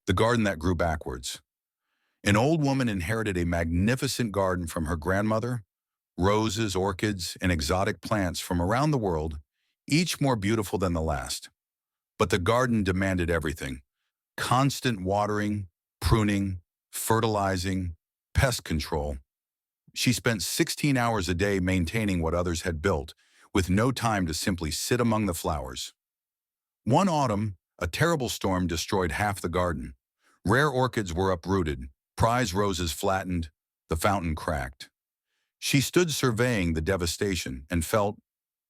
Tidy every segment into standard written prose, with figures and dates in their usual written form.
The garden that grew backwards. An old woman inherited a magnificent garden from her grandmother, roses, orchids, and exotic plants from around the world, each more beautiful than the last. But the garden demanded everything: constant watering, pruning, fertilizing, pest control. She spent 16 hours a day maintaining what others had built, with no time to simply sit among the flowers. One autumn, a terrible storm destroyed half the garden. Rare orchids were uprooted, prize roses flattened, the fountain cracked. She stood surveying the devastation and felt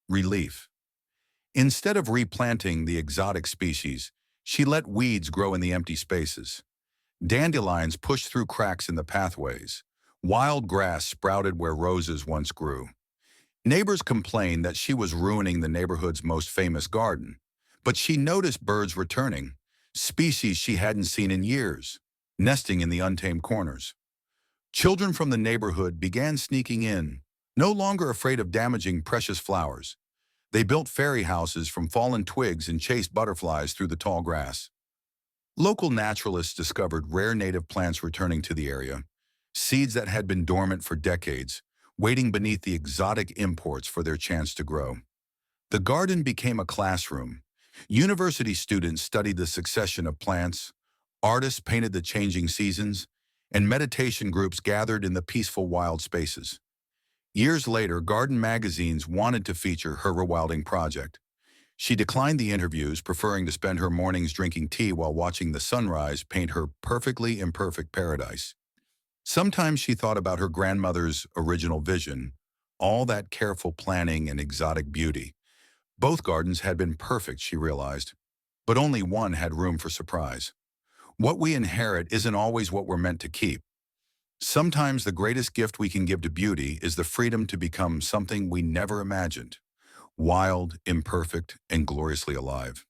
relief. Instead of replanting the exotic species, she let weeds grow in the empty spaces. Dandelions pushed through cracks in the pathways. Wild grass sprouted where roses once grew. Neighbors complained that she was ruining the neighborhood's most famous garden, but she noticed birds returning, species she hadn't seen in years, nesting in the untamed corners. Children from the neighborhood began sneaking in, no longer afraid of damaging precious flowers. They built fairy houses from fallen twigs and chased butterflies through the tall grass. Local naturalists discovered rare native plants returning to the area, seeds that had been dormant for decades, waiting beneath the exotic imports for their chance to grow. The garden became a classroom. University students studied the succession of plants, artists painted the changing seasons, and meditation groups gathered in the peaceful wild spaces. Years later, garden magazines wanted to feature her rewilding project. She declined the interviews, preferring to spend her mornings drinking tea while watching the sunrise paint her perfectly imperfect paradise. Sometimes she thought about her grandmother's original vision, all that careful planning and exotic beauty. Both gardens had been perfect, she realized, but only one had room for surprise. What we inherit isn't always what we're meant to keep. Sometimes the greatest gift we can give to beauty is the freedom to become something we never imagined: wild, imperfect, and gloriously alive.